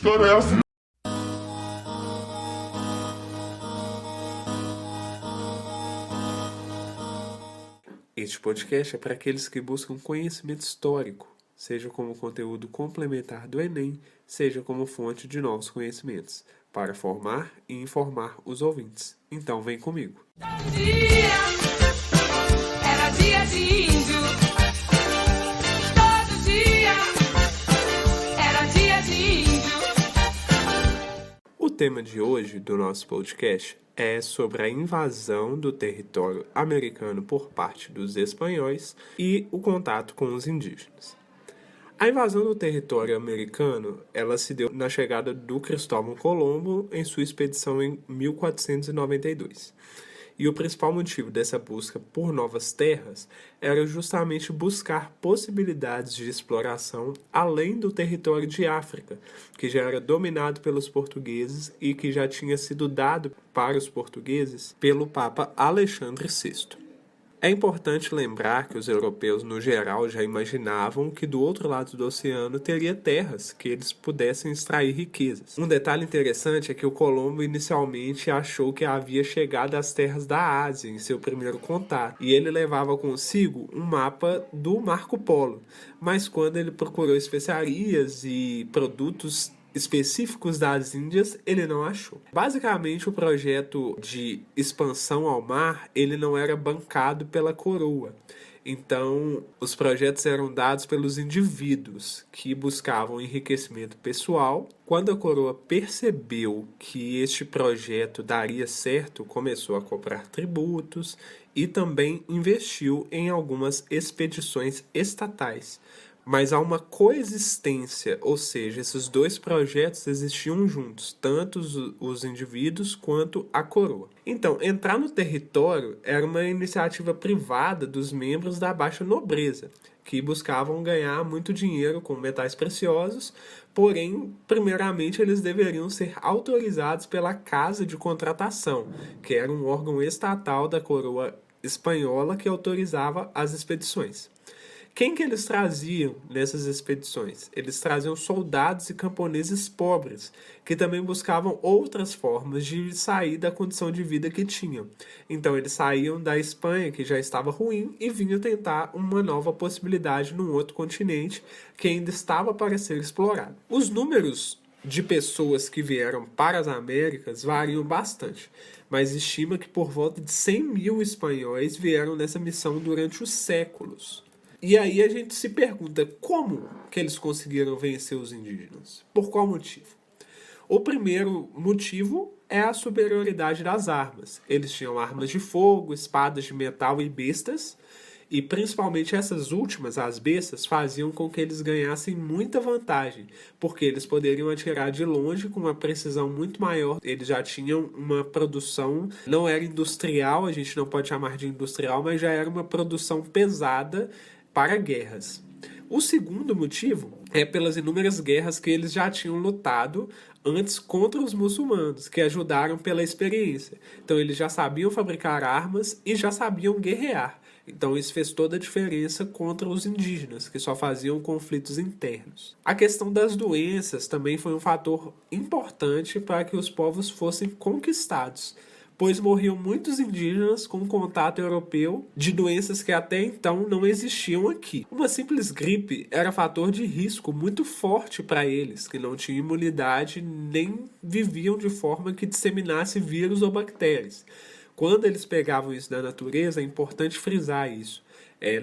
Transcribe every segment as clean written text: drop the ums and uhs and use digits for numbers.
história é essa? Este podcast é para aqueles que buscam conhecimento histórico, seja como conteúdo complementar do Enem, seja como fonte de novos conhecimentos, para formar e informar os ouvintes. Então vem comigo. Todo dia era dia de índio. Todo dia era dia de índio. O tema de hoje do nosso podcast é sobre a invasão do território americano por parte dos espanhóis e o contato com os indígenas. A invasão do território americano, ela se deu na chegada do Cristóvão Colombo em sua expedição em 1492. E o principal motivo dessa busca por novas terras era justamente buscar possibilidades de exploração além do território de África, que já era dominado pelos portugueses e que já tinha sido dado para os portugueses pelo Papa Alexandre VI. É importante lembrar que os europeus, no geral, já imaginavam que do outro lado do oceano teria terras que eles pudessem extrair riquezas. Um detalhe interessante é que o Colombo inicialmente achou que havia chegado às terras da Ásia em seu primeiro contato, e ele levava consigo um mapa do Marco Polo, mas quando ele procurou especiarias e produtos específicos das Índias, ele não achou. Basicamente, o projeto de expansão ao mar, ele não era bancado pela coroa. Então, os projetos eram dados pelos indivíduos que buscavam enriquecimento pessoal. Quando a coroa percebeu que este projeto daria certo, começou a cobrar tributos e também investiu em algumas expedições estatais. Mas há uma coexistência, ou seja, esses dois projetos existiam juntos, tanto os indivíduos quanto a coroa. Então, entrar no território era uma iniciativa privada dos membros da baixa nobreza, que buscavam ganhar muito dinheiro com metais preciosos, porém, primeiramente, eles deveriam ser autorizados pela Casa de Contratação, que era um órgão estatal da coroa espanhola que autorizava as expedições. Quem que eles traziam nessas expedições? Eles traziam soldados e camponeses pobres, que também buscavam outras formas de sair da condição de vida que tinham. Então eles saíam da Espanha, que já estava ruim, e vinham tentar uma nova possibilidade num outro continente que ainda estava para ser explorado. Os números de pessoas que vieram para as Américas variam bastante, mas estima que por volta de 100 mil espanhóis vieram nessa missão durante os séculos. E aí a gente se pergunta como que eles conseguiram vencer os indígenas? Por qual motivo? O primeiro motivo é a superioridade das armas. Eles tinham armas de fogo, espadas de metal e bestas, e principalmente essas últimas, as bestas, faziam com que eles ganhassem muita vantagem, porque eles poderiam atirar de longe com uma precisão muito maior. Eles já tinham uma produção, não era industrial, a gente não pode chamar de industrial, mas já era uma produção pesada para guerras. O segundo motivo é pelas inúmeras guerras que eles já tinham lutado antes contra os muçulmanos, que ajudaram pela experiência. Então eles já sabiam fabricar armas e já sabiam guerrear. Então isso fez toda a diferença contra os indígenas, que só faziam conflitos internos. A questão das doenças também foi um fator importante para que os povos fossem conquistados, pois morriam muitos indígenas com contato europeu de doenças que até então não existiam aqui. Uma simples gripe era fator de risco muito forte para eles, que não tinham imunidade nem viviam de forma que disseminasse vírus ou bactérias. Quando eles pegavam isso da natureza, é importante frisar isso.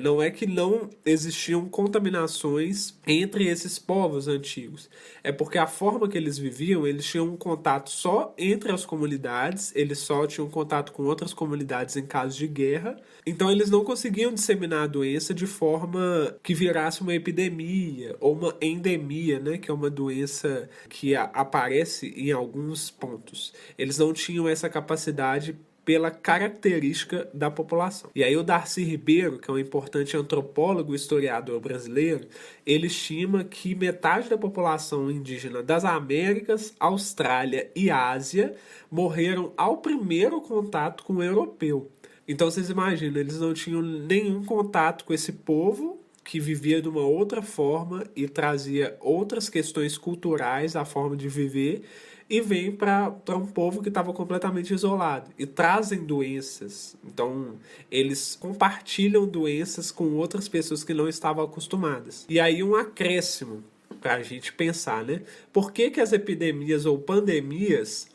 Não é que não existiam contaminações entre esses povos antigos. É porque a forma que eles viviam, eles tinham um contato só entre as comunidades, eles só tinham contato com outras comunidades em caso de guerra. Então eles não conseguiam disseminar a doença de forma que virasse uma epidemia ou uma endemia, né, que é uma doença que aparece em alguns pontos. Eles não tinham essa capacidade pela característica da população. E aí o Darcy Ribeiro, que é um importante antropólogo e historiador brasileiro, ele estima que metade da população indígena das Américas, Austrália e Ásia morreram ao primeiro contato com o europeu. Então vocês imaginam, eles não tinham nenhum contato com esse povo que vivia de uma outra forma e trazia outras questões culturais à forma de viver, e vem para um povo que estava completamente isolado e trazem doenças. Então, eles compartilham doenças com outras pessoas que não estavam acostumadas. E aí um acréscimo para a gente pensar, né? Por que as epidemias ou pandemias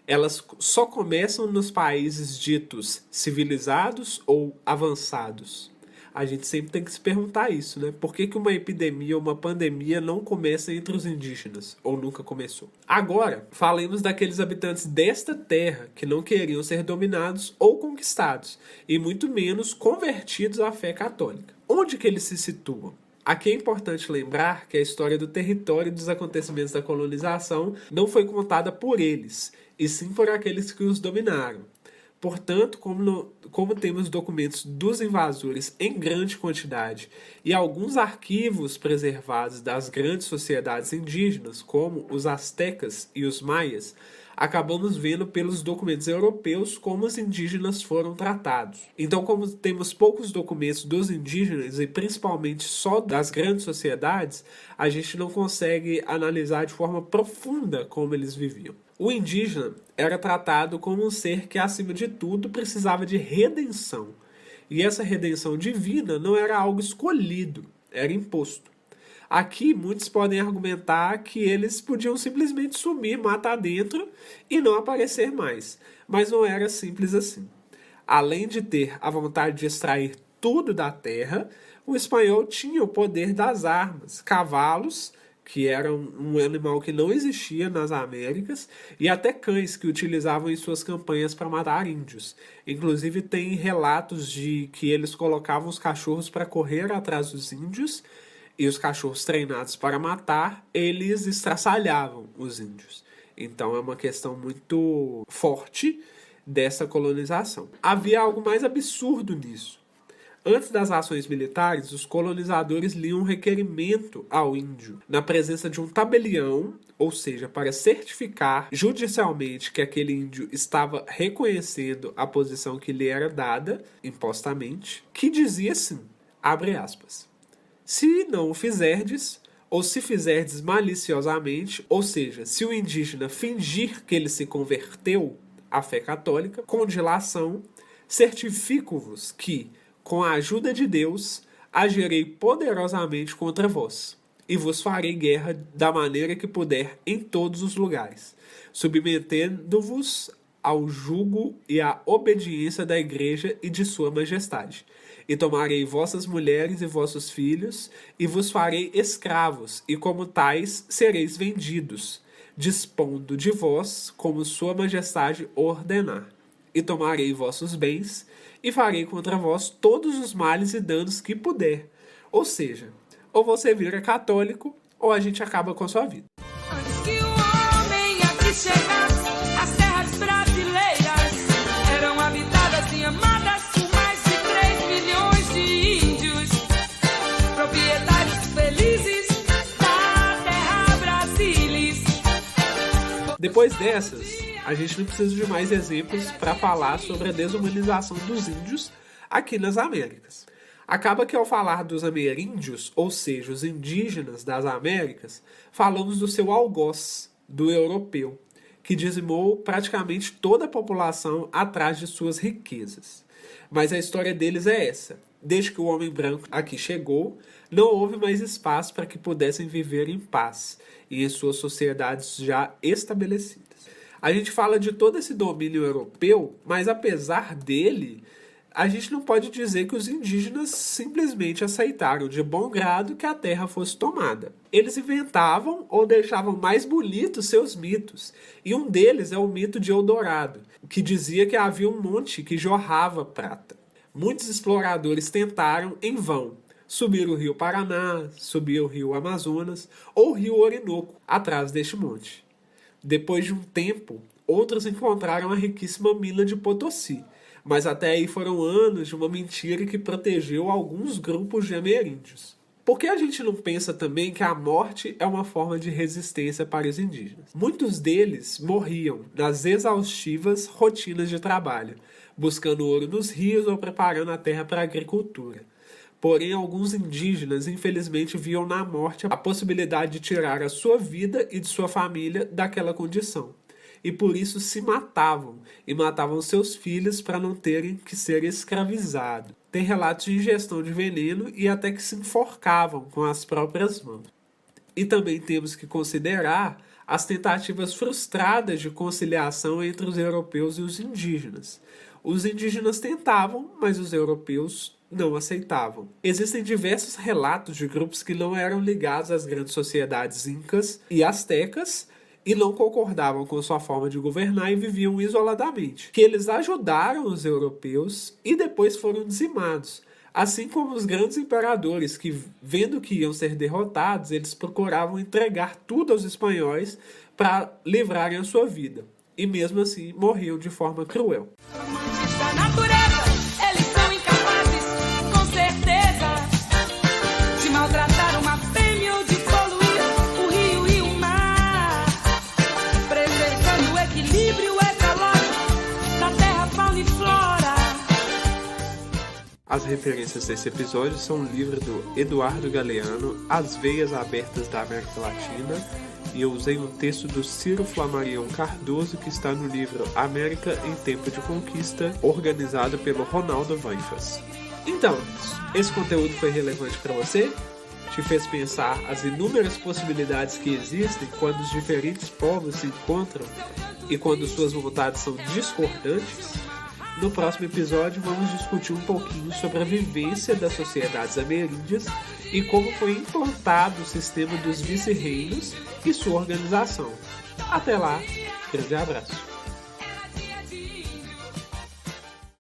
elas só começam nos países ditos civilizados ou avançados? A gente sempre tem que se perguntar isso, né? Por que uma epidemia ou uma pandemia não começa entre os indígenas? Ou nunca começou? Agora, falemos daqueles habitantes desta terra que não queriam ser dominados ou conquistados, e muito menos convertidos à fé católica. Onde que eles se situam? Aqui é importante lembrar que a história do território e dos acontecimentos da colonização não foi contada por eles, e sim por aqueles que os dominaram. Portanto, como temos documentos dos invasores em grande quantidade e alguns arquivos preservados das grandes sociedades indígenas, como os astecas e os maias, acabamos vendo pelos documentos europeus como os indígenas foram tratados. Então, como temos poucos documentos dos indígenas e principalmente só das grandes sociedades, a gente não consegue analisar de forma profunda como eles viviam. O indígena era tratado como um ser que, acima de tudo, precisava de redenção. E essa redenção divina não era algo escolhido, era imposto. Aqui, muitos podem argumentar que eles podiam simplesmente sumir, matar dentro e não aparecer mais. Mas não era simples assim. Além de ter a vontade de extrair tudo da terra, o espanhol tinha o poder das armas, cavalos, que era um animal que não existia nas Américas, e até cães que utilizavam em suas campanhas para matar índios. Inclusive tem relatos de que eles colocavam os cachorros para correr atrás dos índios, e os cachorros treinados para matar, eles estraçalhavam os índios. Então é uma questão muito forte dessa colonização. Havia algo mais absurdo nisso. Antes das ações militares, os colonizadores liam um requerimento ao índio na presença de um tabelião, ou seja, para certificar judicialmente que aquele índio estava reconhecendo a posição que lhe era dada, impostamente, que dizia assim, abre aspas, se não o fizerdes, ou se fizerdes maliciosamente, ou seja, se o indígena fingir que ele se converteu à fé católica, com dilação, certifico-vos que, com a ajuda de Deus, agirei poderosamente contra vós, e vos farei guerra da maneira que puder em todos os lugares, submetendo-vos ao jugo e à obediência da igreja e de sua majestade. E tomarei vossas mulheres e vossos filhos, e vos farei escravos, e como tais sereis vendidos, dispondo de vós, como sua majestade ordenar. E tomarei vossos bens, e farei contra vós todos os males e danos que puder. Ou seja, ou você vira católico, ou a gente acaba com a sua vida. Antes que o homem aqui chegasse, as terras brasileiras eram habitadas e amadas por mais de 3 milhões de índios, proprietários felizes da terra Brasilis. Depois dessas, a gente não precisa de mais exemplos para falar sobre a desumanização dos índios aqui nas Américas. Acaba que ao falar dos ameríndios, ou seja, os indígenas das Américas, falamos do seu algoz, do europeu, que dizimou praticamente toda a população atrás de suas riquezas. Mas a história deles é essa. Desde que o homem branco aqui chegou, não houve mais espaço para que pudessem viver em paz e em suas sociedades já estabelecidas. A gente fala de todo esse domínio europeu, mas apesar dele, a gente não pode dizer que os indígenas simplesmente aceitaram de bom grado que a terra fosse tomada. Eles inventavam ou deixavam mais bonitos seus mitos, e um deles é o mito de Eldorado, que dizia que havia um monte que jorrava prata. Muitos exploradores tentaram, em vão, subir o rio Paraná, subir o rio Amazonas ou o rio Orinoco atrás deste monte. Depois de um tempo, outros encontraram a riquíssima mina de Potosí, mas até aí foram anos de uma mentira que protegeu alguns grupos de ameríndios. Por que a gente não pensa também que a morte é uma forma de resistência para os indígenas? Muitos deles morriam nas exaustivas rotinas de trabalho, buscando ouro nos rios ou preparando a terra para a agricultura. Porém, alguns indígenas, infelizmente, viam na morte a possibilidade de tirar a sua vida e de sua família daquela condição. E por isso se matavam, e matavam seus filhos para não terem que ser escravizados. Tem relatos de ingestão de veneno e até que se enforcavam com as próprias mãos. E também temos que considerar as tentativas frustradas de conciliação entre os europeus e os indígenas. Os indígenas tentavam, mas os europeus não aceitavam. Existem diversos relatos de grupos que não eram ligados às grandes sociedades incas e astecas e não concordavam com sua forma de governar e viviam isoladamente, que eles ajudaram os europeus e depois foram dizimados, assim como os grandes imperadores que, vendo que iam ser derrotados, eles procuravam entregar tudo aos espanhóis para livrarem a sua vida, e mesmo assim morriam de forma cruel. Da natureza, eles são incapazes, com certeza, de maltratar uma fêmea ou de poluir o rio e o mar, preservando o equilíbrio ecológico da terra, fauna e flora. As referências desse episódio são um livro do Eduardo Galeano, As Veias Abertas da América Latina, e eu usei um texto do Ciro Flamarion Cardoso que está no livro América em Tempo de Conquista, organizado pelo Ronaldo Vanfas. Então, esse conteúdo foi relevante para você? Te fez pensar as inúmeras possibilidades que existem quando os diferentes povos se encontram e quando suas vontades são discordantes? No próximo episódio, vamos discutir um pouquinho sobre a vivência das sociedades ameríndias e como foi implantado o sistema dos vice-reinos e sua organização. Até lá, grande abraço!